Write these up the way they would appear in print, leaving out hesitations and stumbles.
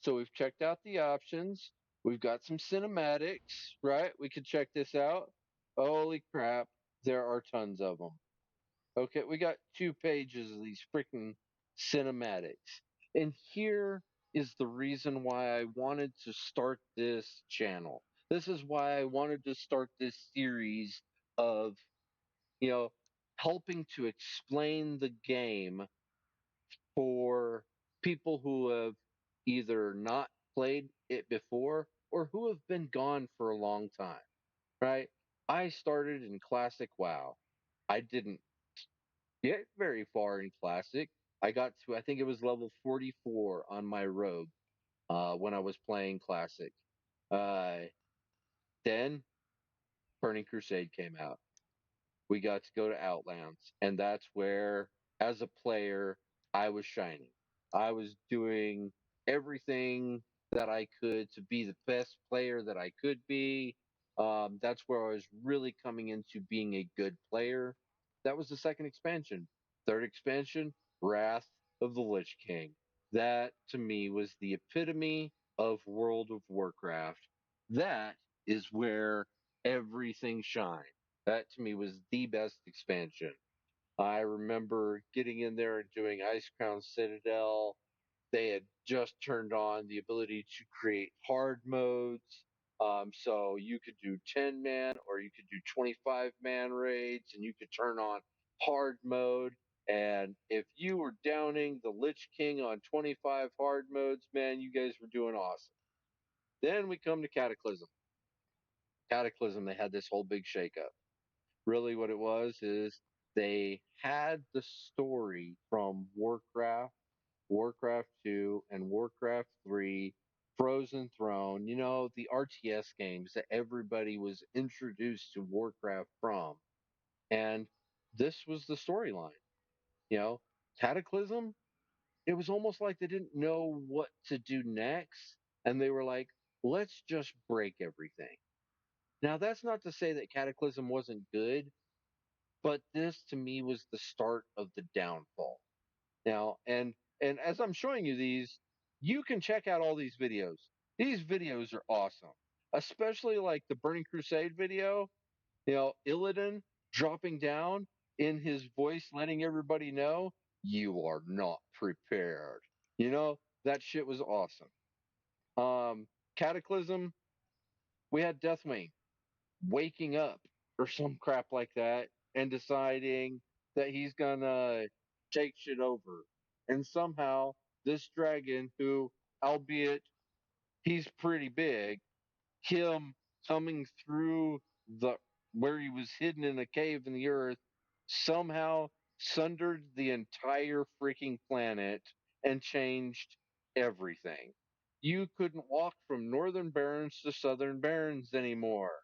So we've checked out the options. We've got some cinematics, right? We could check this out. Holy crap, there are tons of them. Okay, we got 2 pages of these freaking cinematics. And here is the reason why I wanted to start this channel. This is why I wanted to start this series of, you know, helping to explain the game for people who have either not played it before or who have been gone for a long time, right? I started in Classic WoW. I didn't get very far in Classic. I got to, I think it was level 44 on my rogue when I was playing Classic. Uh, then Burning Crusade came out. We got to go to Outlands, and that's where, as a player, I was shining. I was doing everything that I could to be the best player that I could be. That's where I was really coming into being a good player. That was the second expansion. Third expansion, Wrath of the Lich King. That to me was the epitome of World of Warcraft. That is where everything shined. That to me was the best expansion. I remember getting in there and doing Ice Crown Citadel. They had just turned on the ability to create hard modes. So you could do 10 man or you could do 25-man raids and you could turn on hard mode. And if you were downing the Lich King on 25 hard modes, man, you guys were doing awesome. Then we come to Cataclysm. Cataclysm, they had this whole big shakeup. Really, what it was is they had the story from Warcraft, Warcraft 2, and Warcraft 3, Frozen Throne, the RTS games that everybody was introduced to Warcraft from. And this was the storyline. You know, Cataclysm, it was almost like they didn't know what to do next. And they were like, let's just break everything. Now, that's not to say that Cataclysm wasn't good, but this to me was the start of the downfall. Now, and as I'm showing you these, you can check out all these videos. These videos are awesome, especially like the Burning Crusade video. Illidan dropping down in his voice, letting everybody know you are not prepared. That shit was awesome. Cataclysm, we had Deathwing waking up or some crap like that and deciding that he's gonna take shit over. And somehow this dragon, who, albeit he's pretty big, him coming through the where he was hidden in a cave in the earth, somehow sundered the entire freaking planet and changed everything. You couldn't walk from northern barrens to southern barrens anymore.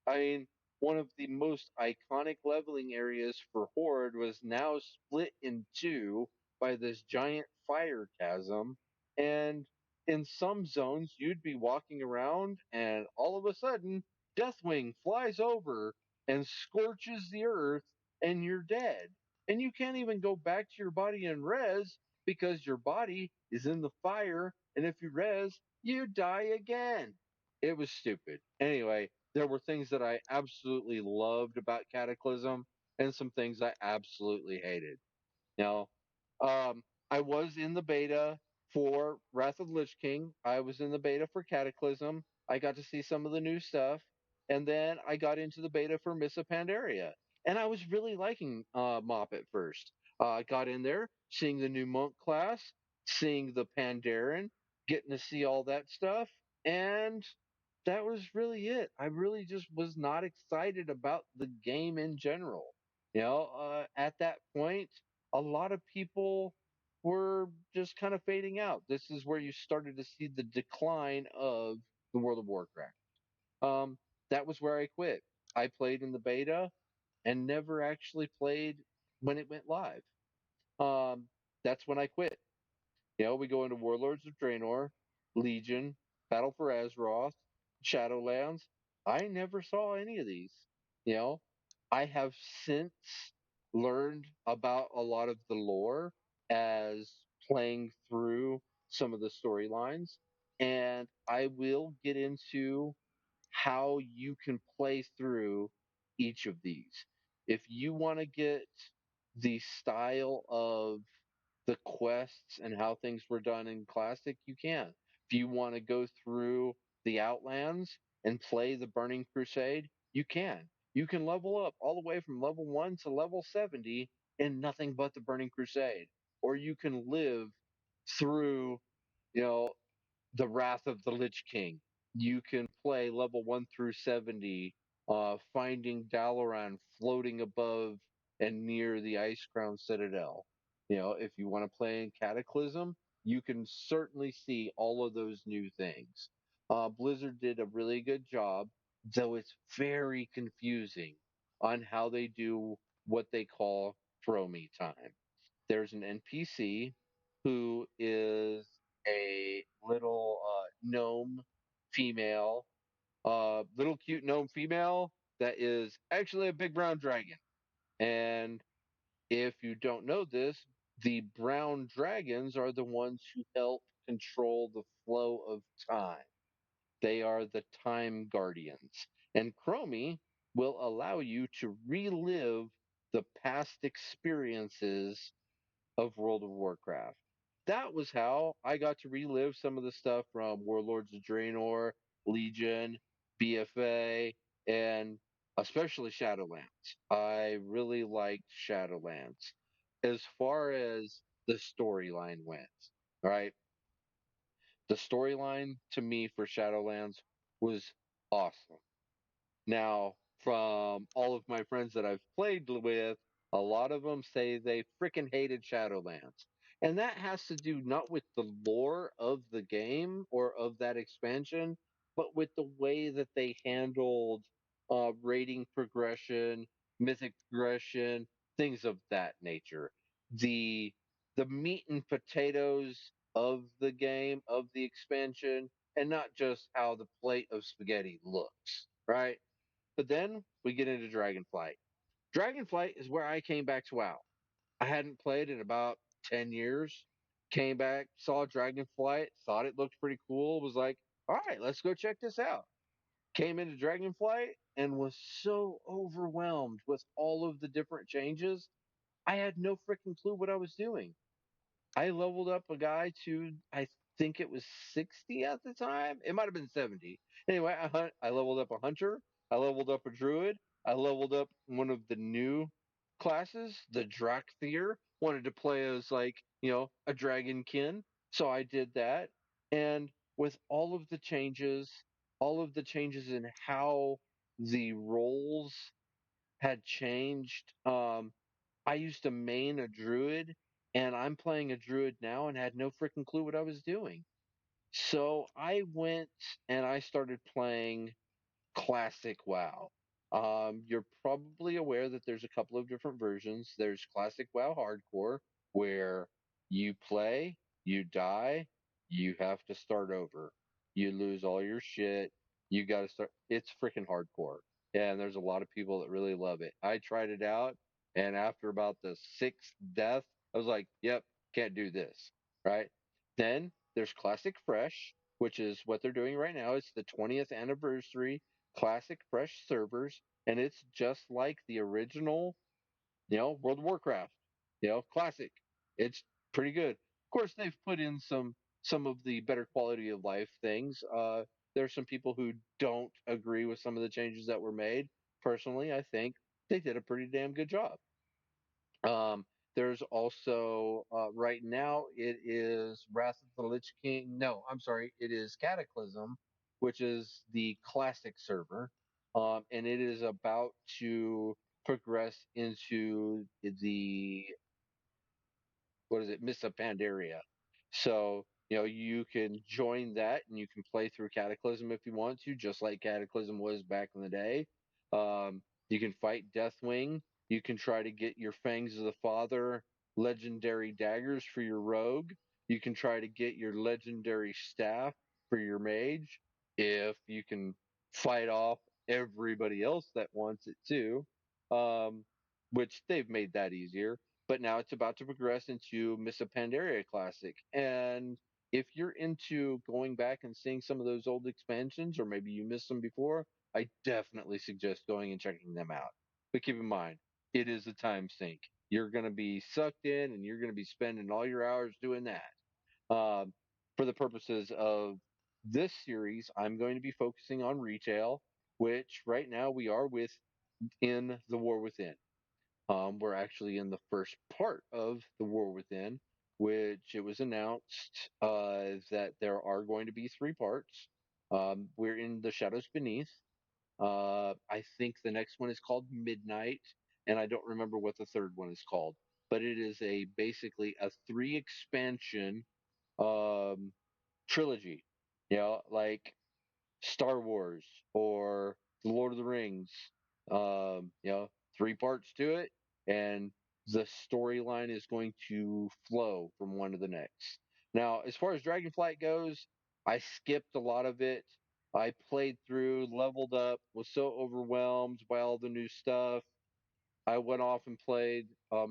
I mean, one of the most iconic leveling areas for Horde was now split in two by this giant fire chasm, and in some zones you'd be walking around and all of a sudden Deathwing flies over and scorches the earth and you're dead. And you can't even go back to your body and res because your body is in the fire, and if you res, you die again. It was stupid. Anyway, there were things that I absolutely loved about Cataclysm and some things I absolutely hated. Now, I was in the beta for Wrath of the Lich King. I was in the beta for Cataclysm. I got to see some of the new stuff, and then I got into the beta for Miss of Pandaria, and I was really liking Mop at first. I got in there, seeing the new monk class, seeing the Pandaren, getting to see all that stuff, and that was really it. I really just was not excited about the game in general. At that point, a lot of people were just kind of fading out. This is where you started to see the decline of the World of Warcraft. Um, that was where I quit. I played in the beta and never actually played when it went live. Um, that's when I quit. We go into Warlords of Draenor, Legion, Battle for Azeroth, Shadowlands. I never saw any of these. You know, I have since learned about a lot of the lore as playing through some of the storylines. and I will get into how you can play through each of these. If you want to get the style of the quests and how things were done in Classic, you can. If you want to go through the Outlands and play the Burning Crusade, you can. You can level up all the way from level 1 to level 70 in nothing but the Burning Crusade. Or you can live through, you know, the Wrath of the Lich King. You can play level 1 through 70, finding Dalaran floating above and near the Ice Crown Citadel. If you want to play in Cataclysm, you can certainly see all of those new things. Blizzard did a really good job, though it's very confusing on how they do what they call throw me time. There's an NPC who is a little gnome female, little cute gnome female that is actually a big brown dragon. And if you don't know this, the brown dragons are the ones who help control the flow of time. They are the time guardians. And Chromie will allow you to relive the past experiences of World of Warcraft. That was how I got to relive some of the stuff from Warlords of Draenor, Legion, BFA, and especially Shadowlands. I really liked Shadowlands as far as the storyline went. All right. The storyline to me for Shadowlands was awesome. Now, from all of my friends that I've played with, a lot of them say they freaking hated Shadowlands. And that has to do not with the lore of the game or of that expansion, but with the way that they handled rating progression, mythic progression, things of that nature. The the meat and potatoes of the game, of the expansion, and not just how the plate of spaghetti looks, right? But then we get into Dragonflight. Dragonflight is where I came back to WoW. I hadn't played in about 10 years. Came back, saw Dragonflight, thought it looked pretty cool, was like, all right, let's go check this out. Came into Dragonflight and was so overwhelmed with all of the different changes. I had no freaking clue what I was doing. I leveled up a guy to I think it was 60 at the time. It might have been 70. Anyway, I leveled up a hunter. I leveled up a druid. I leveled up one of the new classes, the Drakthir. Wanted to play as like, a dragonkin. So I did that. And with all of the changes in how the roles had changed, I used to main a druid, and I'm playing a druid now and had no freaking clue what I was doing. So I went and I started playing Classic WoW. You're probably aware that there's a couple of different versions. There's Classic WoW Hardcore, where you play, you die, you have to start over. You lose all your shit. You got to start. It's freaking hardcore. And there's a lot of people that really love it. I tried it out, and after about the sixth death, I was like, yep, can't do this. Right? Then there's Classic Fresh, which is what they're doing right now. It's the 20th anniversary Classic Fresh servers, and it's just like the original, World of Warcraft, Classic. It's pretty good. Of course, they've put in some of the better quality of life things. There's some people who don't agree with some of the changes that were made. Personally, I think they did a pretty damn good job. Um, there's also right now it is Wrath of the Lich King. No, I'm sorry, it is Cataclysm, which is the classic server, and it is about to progress into the what is it, Mists of Pandaria. So, you can join that and you can play through Cataclysm if you want to, just like Cataclysm was back in the day. You can fight Deathwing. You can try to get your Fangs of the Father legendary daggers for your rogue. You can try to get your legendary staff for your mage if you can fight off everybody else that wants it too, um, which they've made that easier, but now it's about to progress into Miss Pandaria Classic. And if you're into going back and seeing some of those old expansions, or maybe you missed them before, I definitely suggest going and checking them out. But keep in mind, it is a time sink. You're going to be sucked in and you're going to be spending all your hours doing that. For the purposes of this series, I'm going to be focusing on retail, which right now we are within the War Within. We're actually in the first part of the War Within, which it was announced that there are going to be three parts. We're in the Shadows Beneath. I think the next one is called Midnight, and I don't remember what the third one is called. But it is a basically a three expansion um, trilogy. You know, like Star Wars or The Lord of the Rings. You know, three parts to it, and the storyline is going to flow from one to the next. Now, as far as Dragonflight goes, I skipped a lot of it. I played through, leveled up, was so overwhelmed by all the new stuff. I went off and played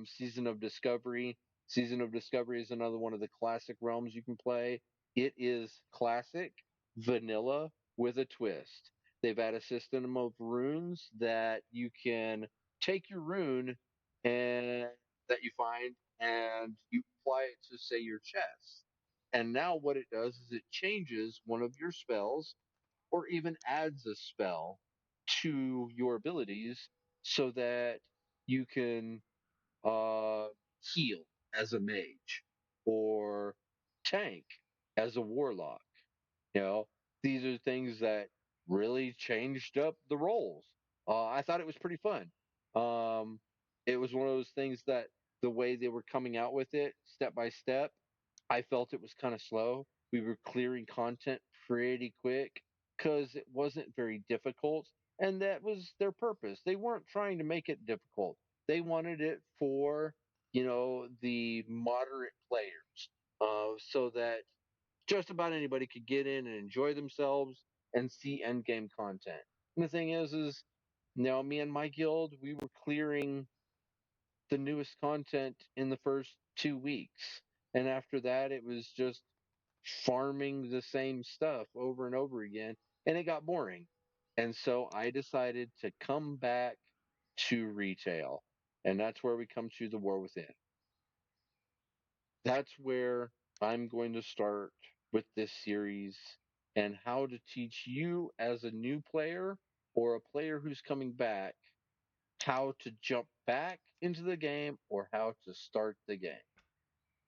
Season of Discovery. Season of Discovery is another one of the classic realms you can play. It is classic, vanilla with a twist. They've had a system of runes that you can take your rune and that you find and you apply it to, say, your chest. And now what it does is it changes one of your spells or even adds a spell to your abilities so that you can uh, heal as a mage or tank as a warlock. You know, these are things that really changed up the roles. I thought it was pretty fun. Um, it was one of those things that the way they were coming out with it, step by step, I felt it was kind of slow. We were clearing content pretty quick because it wasn't very difficult. And that was their purpose. They weren't trying to make it difficult. They wanted it for, the moderate players, so that just about anybody could get in and enjoy themselves and see end game content. And the thing is, now me and my guild, we were clearing the newest content in the first 2 weeks. And after that, it was just farming the same stuff over and over again. And it got boring. And so I decided to come back to retail. And that's where we come to the War Within. That's where I'm going to start with this series and how to teach you as a new player or a player who's coming back how to jump back into the game or how to start the game.